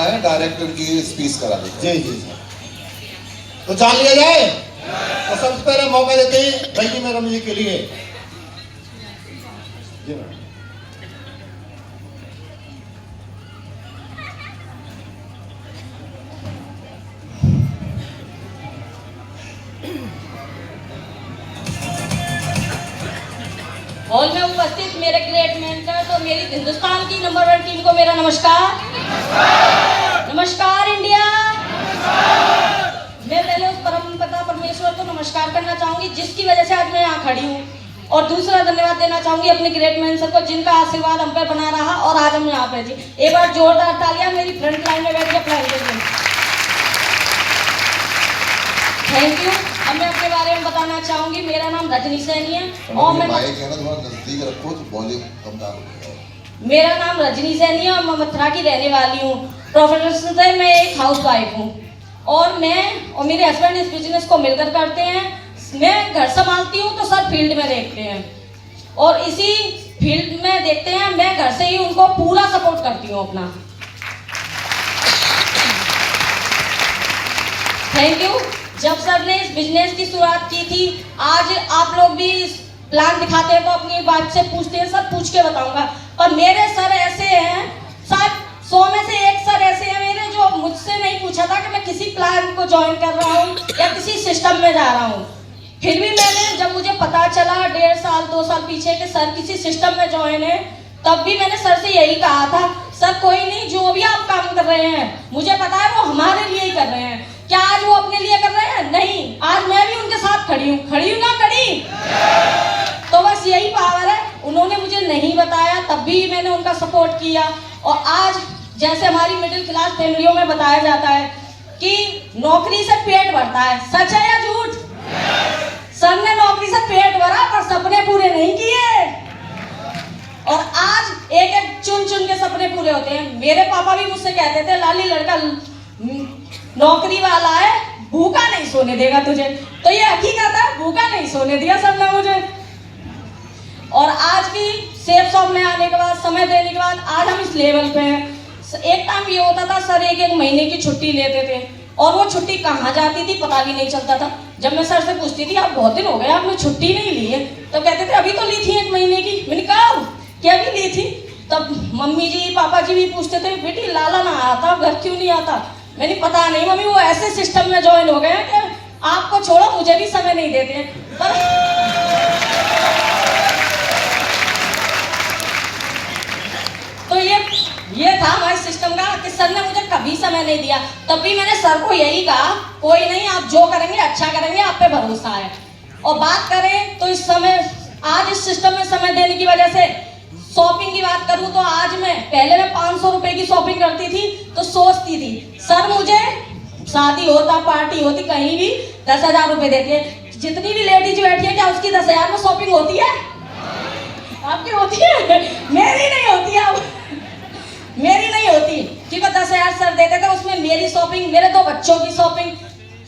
है, डायरेक्टर की स्पीच करा देते जी जी सर। तो जान लिया जाए। तो सबसे पहले मौका देते हैं रंगी मैडम जी के लिए। जी मैडम। हॉल में उपस्थित मेरे ग्रेट मेंटर्स और मेरी हिंदुस्तान की नंबर 1 टीम को मेरा नमस्कार। नमस्कार इंडिया। मैं पहले उस परमपिता परमेश्वर को नमस्कार करना चाहूंगी जिसकी वजह से आज मैं यहाँ खड़ी हूँ, और दूसरा धन्यवाद देना चाहूंगी अपने ग्रेट मेंटर्स को जिनका आशीर्वाद हम पर बना रहा और आज हम यहाँ पे जी। एक बार जोरदार तालियां मेरी फ्रंट लाइन में बैठ के अप्लाई करिए। Thank you. अब मैं अपने बारे में बताना चाहूंगी। मेरा नाम रजनी सैनी है और मैं माइक है ना थोड़ा नजदीक रखो तो वॉल्यूम कम ना हो। मेरा नाम रजनी सैनी है और मैं मथुरा की रहने वाली हूँ। प्रोफेशन से मैं एक हाउसवाइफ हूँ और मैं और मेरे हस्बैंड इस बिजनेस को मिलकर करते हैं। मैं घर संभालती हूँ तो सर फील्ड में देखते हैं और इसी फील्ड में देखते हैं। मैं घर से ही उनको पूरा सपोर्ट करती हूँ अपना। Thank you. जब सर ने इस बिजनेस की शुरुआत की थी, आज आप लोग भी प्लान दिखाते हैं तो अपनी बात से पूछते हैं, सर पूछ के बताऊंगा। पर मेरे सर ऐसे हैं, शायद 100 में से एक सर ऐसे हैं मेरे जो मुझसे नहीं पूछा था कि मैं किसी प्लान को ज्वाइन कर रहा हूँ या किसी सिस्टम में जा रहा हूँ। फिर भी मैंने जब मुझे पता चला 1.5 साल 2 साल पीछे कि सर किसी सिस्टम में ज्वाइन है, तब भी मैंने सर से यही कहा था, सर कोई नहीं, जो भी आप काम कर रहे हैं मुझे पता है वो हमारे लिए ही कर रहे हैं। क्या आज वो अपने लिए कर रहे हैं? नहीं, आज मैं भी उनके साथ खड़ी हूँ ना खड़ी। तो बस यही पावर है। उन्होंने मुझे नहीं बताया तब भी मैंने उनका सपोर्ट किया। और आज जैसे हमारी मिडिल क्लास फैमिलियों में बताया जाता है कि नौकरी से पेट भरता है, सच है या झूठ? सर ने नौकरी से पेट भरा पर सपने पूरे नहीं किए और आज एक एक चुन चुन के सपने पूरे होते हैं। मेरे पापा भी मुझसे कहते थे, लाली लड़का नौकरी वाला है, भूखा नहीं सोने देगा तुझे। तो ये हकीकत है, भूखा नहीं सोने दिया सर ने मुझे। और आज भी सेफ शॉप में आने के बाद, समय देने के बाद आज हम इस लेवल पे हैं। एक टाइम ये होता था सर एक महीने की छुट्टी लेते थे और वो छुट्टी कहाँ जाती थी पता भी नहीं चलता था। जब मैं सर से पूछती थी आप बहुत दिन हो गए आपने छुट्टी नहीं ली है, तो कहते थे अभी तो ली थी 1 महीने की। मैंने कहा क्या भी ली थी? तब मम्मी जी पापा जी भी पूछते थे, बेटी लाला ना आता घर क्यों नहीं आता? मैंने पता नहीं मम्मी, वो ऐसे सिस्टम में ज्वाइन हो गए हैं कि आपको छोड़ो मुझे भी समय नहीं देते हैं। पर तो ये था हमारे सिस्टम का कि सर ने मुझे कभी समय नहीं दिया। तब भी मैंने सर को यही कहा, कोई नहीं, आप जो करेंगे अच्छा करेंगे, आप पे भरोसा है। और बात करें तो इस समय आज इस सिस्टम में समय देने की वजह से शॉपिंग की बात करूं तो आज मैं पहले मैं 500 रुपए की शॉपिंग करती थी तो सोचती थी सर मुझे शादी होता पार्टी होती कहीं भी 10,000 रुपए देते हैं। जितनी भी लेडीज बैठी है क्या उसकी 10,000 में शॉपिंग होती है? आपकी होती है? मेरी नहीं होती है। अब मेरी नहीं होती क्योंकि 10,000 सर देते थे, उसमें मेरी शॉपिंग, मेरे 2 बच्चों की शॉपिंग,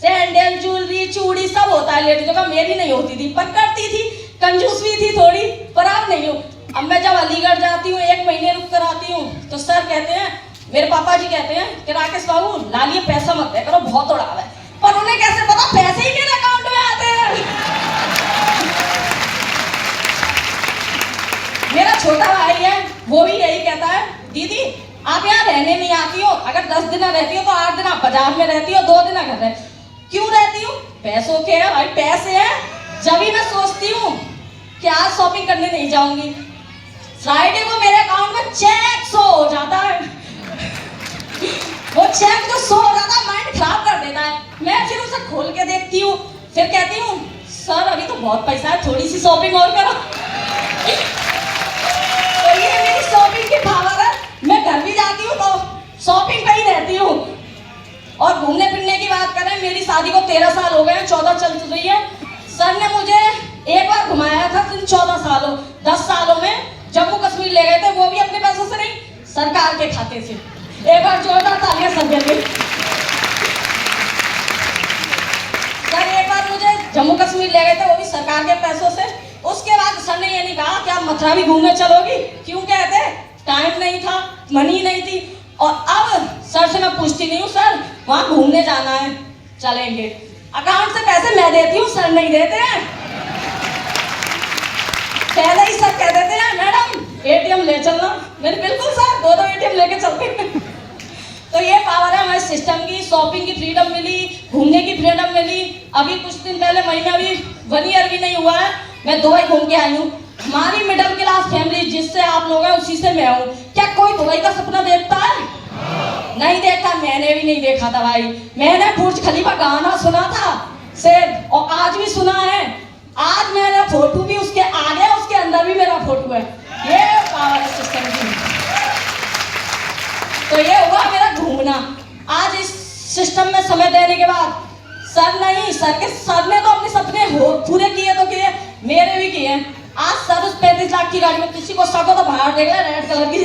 सैंडल ज्वेलरी चूड़ी सब होता है लेडीजों का। मेरी नहीं होती थी पर करती थी, कंजूस भी थी थोड़ी, पर अब नहीं हूँ। अब मैं जब अलीगढ़ जाती हूँ 1 महीने रुक कर आती हूँ तो सर कहते हैं, मेरे पापा जी कहते हैं कि राकेश बाबू लालिए पैसा मत दे करो, बहुत उड़ाव है। पर उन्हें कैसे पता पैसे ही मेरे अकाउंट में आते हैं। मेरा छोटा भाई है, वो भी यही कहता है, दीदी आप यहाँ रहने नहीं आती हो, अगर 10 दिन रहती हो तो 8 दिन आप बाजार में रहती हो, 2 दिन घर रहे। क्यों रहती हूँ? पैसों के है भाई, पैसे हैं। जब भी मैं सोचती हूँ कि आज शॉपिंग करने नहीं जाऊंगी, फ्राइडे को मेरे अकाउंट में चेक शो हो जाता है। वो चेक जो शो हो जाता है माइंड खराब कर देता है। मैं फिर उसे खोल के देखती हूँ, फिर कहती हूँ सर अभी तो बहुत पैसा है, थोड़ी सी शॉपिंग और करो। तो ये मेरी शॉपिंग की पावर है। मैं घर भी जाती हूँ तो शॉपिंग पे ही रहती हूँ। और घूमने फिरने की बात करें, मेरी शादी को 13 साल हो गए, 14 चल रही है। सर ने मुझे एक बार घुमाया था 14 सालों 10 सालों में जम्मू कश्मीर ले गए थे, वो भी अपने पैसों से नहीं, सरकार के खाते से। एक बार जोरदार तालियां सब के लिए। सर एक बार मुझे जम्मू कश्मीर ले गए थे, वो भी सरकार के पैसों से। उसके बाद सर ने ये नहीं कहा कि आप मथुरा भी घूमने चलोगी, क्यों कहते टाइम नहीं था, मनी नहीं थी। और अब सर से मैं पूछती नहीं हूँ सर वहाँ घूमने जाना है चलेंगे, अकाउंट से पैसे मैं देती हूँ सर नहीं देते हैं। पहले ही सर कह देते हैं मैडम एटीएम ले चलना, मैंने बिल्कुल सर दो एटीएम लेके चलते हैं। तो ये पावर है हमारे सिस्टम की। शॉपिंग की फ्रीडम मिली, घूमने की फ्रीडम मिली। अभी कुछ दिन पहले महीना भी 1 ईयर भी नहीं हुआ है मैं दुबई घूम के आई हूँ। हमारी मिडिल क्लास फैमिली जिससे आप लोग हैं उसी से मैं हूँ। क्या कोई दुबई का सपना देखता है? नहीं देखता, मैंने भी नहीं देखा था भाई। मैंने बुर्ज खलीफा गाना सुना था सिर्फ, और आज भी सुना है। आज मेरा फोटो भी उसके आगे उसके अंदर भी मेरा फोटो है। ये पावर है सिस्टम की। तो ये हुआ मेरा घूमना। आज इस सिस्टम में समय देने के बाद सर ने तो अपने सपने पूरे किए तो किए, मेरे भी किए। आज सर उस 35 लाख की गाड़ी में, किसी को शक हो तो बाहर देख ले, रेड कलर की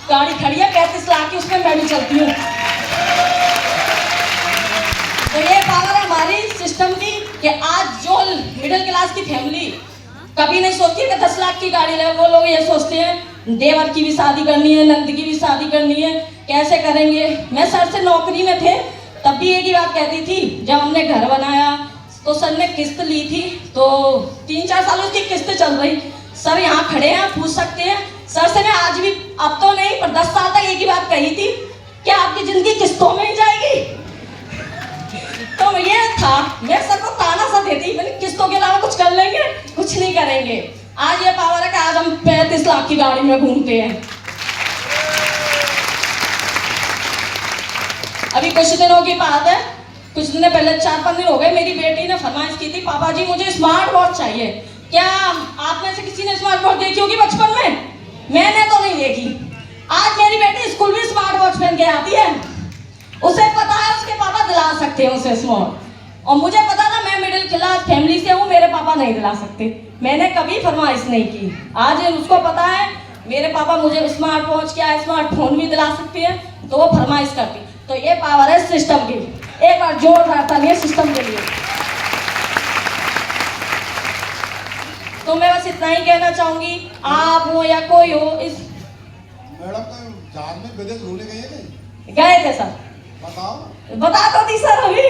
गाड़ी खड़ी है 35 लाख की, उसमें मैं भी चलती हूँ। तो ये पावर है हमारी सिस्टम की कि आज जो मिडिल क्लास की फैमिली कभी नहीं सोचती कि 10 लाख की गाड़ी ले, वो लोग ये सोचते हैं देवर की भी शादी करनी है, नंद की भी शादी करनी है, कैसे करेंगे। मैं सर से नौकरी में थे तब भी एक ही बात कहती थी, जब हमने घर बनाया तो सर ने किस्त ली थी, तो 3-4 सालों की किस्त चल रही। सर यहाँ खड़े हैं, पूछ सकते हैं सर से। मैं आज भी, अब तो नहीं पर 10 साल तक एक ही बात कही थी, क्या आपकी जिंदगी किस्तों में ही जाएगी? तो ये था, मैं सर को ताना सा देती, मैंने किस्तों के अलावा कुछ कर लेंगे? कुछ नहीं करेंगे। आज ये पावर है कि आज हम 35 लाख की गाड़ी में घूमते हैं। अभी कुछ दिनों की बात है, कुछ दिन पहले 4-5 दिन हो गए, मेरी बेटी ने फरमाइश की थी पापा जी मुझे स्मार्ट वॉच चाहिए। क्या आप में से किसी ने स्मार्ट वॉच देखी होगी बचपन में? मैंने तो नहीं देखी। आज मेरी बेटी स्कूल भी स्मार्ट वॉच पहन के आती है। उसे पता है उसके पापा दिला सकते हैं उसे स्मार्ट, और मुझे पता था मैं मिडिल क्लास फैमिली से हूँ, मेरे पापा नहीं दिला सकते। मैंने कभी फरमाइश नहीं की। आज उसको पता है मेरे पापा मुझे स्मार्ट वॉच क्या स्मार्टफोन भी दिला सकते हैं, तो वो फरमाइश करती। तो ये पावर है सिस्टम की। एक बार जोरदार तालियां सिस्टम के लिए। तो मैं बस इतना ही कहना चाहूंगी, आप हो या कोई हो इस मैडम तो जहाज में विदेश घूमने गए थे? गए थे सर। बताओ। बता तो दी सर अभी।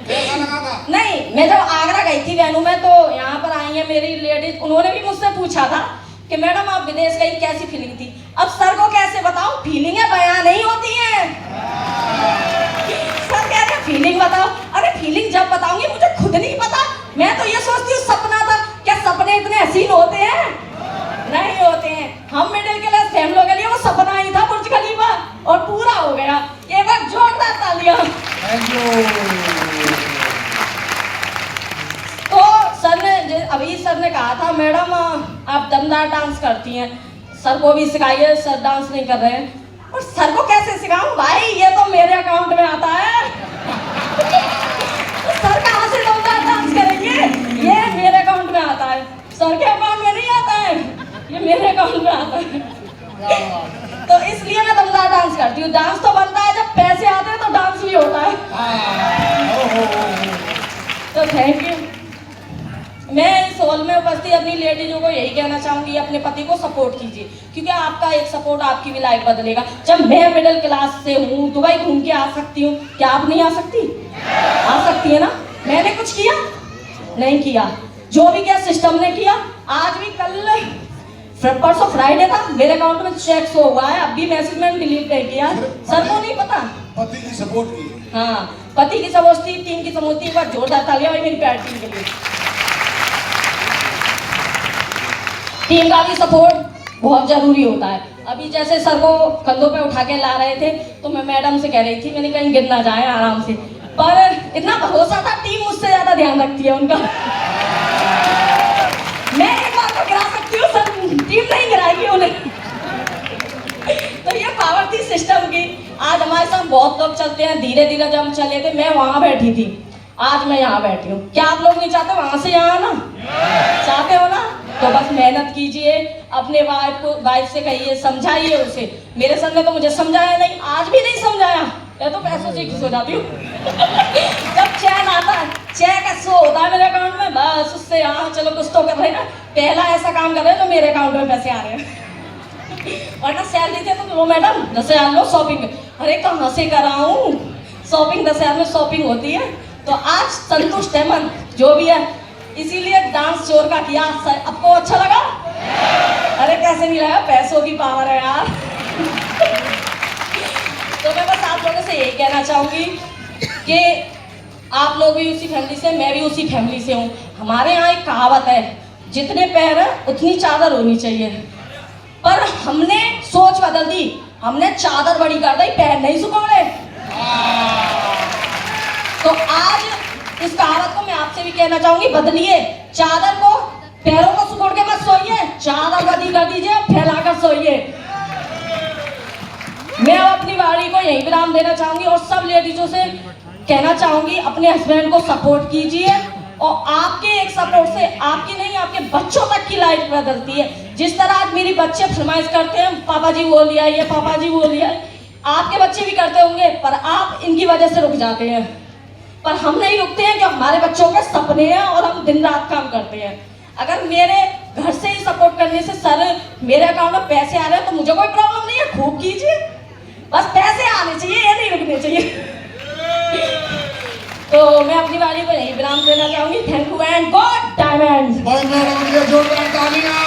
क्या लगा था? नहीं, मैं जब आगरा गई थी वैनू में, तो यहाँ पर आई है मेरी लेडीज, उन्होंने भी मुझसे पूछा था कि मैडम आप विदेश गई कैसी फीलिंग थी। अब सर को कैसे बताऊं, फीलिंगें बयां नहीं होती हैं। सर कह रहे फीलिंग बताओ। अरे फीलिंग जब बताऊंगी मुझे खुद नहीं पता। मैं तो ये सोचती हूँ सपना था, क्या सपने इतने हसीन होते हैं? नहीं होते हैं। हम मिडिल क्लास फैमिली के लिए वो सपना ही था बुर्ज खलीफा, और पूरा हो गया। एक बार जोरदार तालियां। तो सर ने अभी सर ने कहा था मैडम आप दमदार डांस करती हैं, सर को भी सिखाइए, सर डांस नहीं कर रहे हैं। और सर को कैसे सिखाऊं भाई, ये तो मेरे अकाउंट में आता है। तो सर कहाँ से दमदार डांस करेंगे? ये मेरे अकाउंट में आता है, सर के अकाउंट में नहीं आता है, ये मेरे अकाउंट में आता है। तो इसलिए मैं दमदार डांस करती हूँ। डांस तो बनता है जब पैसे आते हैं, तो डांस भी होता है। तो थैंक यू। मैं इस हॉल में उपस्थित अपनी लेडीजों को यही कहना चाहूंगी, अपने पति को सपोर्ट कीजिए, क्योंकि आपका एक सपोर्ट आपकी भी लाइफ बदलेगा। जब मैं मिडिल क्लास से हूँ, दुबई घूम के आ सकती हूँ, क्या आप नहीं आ सकती? आ सकती है ना। मैंने कुछ किया नहीं किया, जो भी किया सिस्टम ने किया। आज भी परसों फ्राइडे था, मेरे अकाउंट में चेक शो हुआ है, अब भी मैसेज मैंने डिलीट नहीं किया। सर को नहीं पता। पति की सपोर्ट की। हाँ, पति की सपोर्ट थी, टीम की सपोर्ट थी। एक बार जोरदार तालियां भाई मेरी प्यारी टीम के लिए। टीम का भी सपोर्ट बहुत जरूरी होता है। अभी जैसे सर को कंधों पे उठा के ला रहे थे, तो मैं मैडम से कह रही थी, मैंने कहीं गिर ना जाए आराम से, पर इतना भरोसा था, टीम मुझसे ज्यादा ध्यान रखती है उनका। मैं एक बार को गिरा सकती हूँ, सर टीम नहीं गिराएगी उन्हें। तो ये पावर थी सिस्टम की। आज हमारे साथ बहुत लोग चलते हैं, धीरे धीरे जब हम चले थे, मैं वहां बैठी थी, आज मैं यहाँ बैठी हूँ। क्या आप लोग नहीं चाहते वहां से यहाँ आना? चाहते हो ना? तो बस मेहनत कीजिए, अपने वाइफ से कहिए, समझाइए उसे। मेरे सर ने तो मुझे समझाया नहीं, आज भी नहीं समझाया। मैं तो पैसों से खुश हो जाती हूँ। जब चैन आता है, चेक का शो होता है मेरे अकाउंट में, बस उससे हाँ चलो कुछ तो कर रहे हैं ना, पहला ऐसा काम कर रहे हैं तो मेरे अकाउंट में पैसे आ रहे हैं। वरना सैलरी दे तो लो मैडम 10,000 लो शॉपिंग। अरे कहाँ से कराऊं शॉपिंग, 10,000 में शॉपिंग होती है। तो आज संतुष्ट है मन जो भी है, इसीलिए डांस जोर का किया। आपको अच्छा लगा? अरे कैसे नहीं लगा, पैसों की पावर है यार। तो मैं बस आप लोगों से यही कहना चाहूंगी कि आप लोग भी उसी फैमिली से, मैं भी उसी फैमिली से हूँ। हमारे यहाँ एक कहावत है, जितने पैर है उतनी चादर होनी चाहिए। पर हमने सोच बदल दी, हमने चादर बड़ी कर दी, पैर नहीं सुखाड़े। तो आज इस कहावत को मैं आपसे भी कहना चाहूंगी, बदलिए। चादर को, पैरों को सुखाड़ के मत सोइए, चादर बदी कर दीजिए, फैलाकर सोइए। मैं अब अपनी वाणी को यही विराम देना चाहूंगी और सब लेडीजों से कहना चाहूंगी, अपने हस्बैंड को सपोर्ट कीजिए। और आपके एक सपोर्ट से आपकी नहीं, आपके बच्चों तक की लाइफ बदलती है। जिस तरह आज मेरे बच्चे फरमाइश करते हैं, पापा जी वो लिया, ये पापा जी वो लिया, आपके बच्चे भी करते होंगे, पर आप इनकी वजह से रुक जाते हैं। पर हम नहीं रुकते हैं, कि हमारे बच्चों के सपने हैं और हम दिन रात काम करते हैं। अगर मेरे घर से ही सपोर्ट करने से सर मेरे अकाउंट में पैसे आ रहे हैं तो मुझे कोई प्रॉब्लम नहीं है, खूब कीजिए, बस पैसे आने चाहिए, ये नहीं रुकने चाहिए। तो मैं अपनी वाणी को यही विराम देना चाहूंगी। Thank you and God diamond. भाई मैडम के जोरदार तालियां।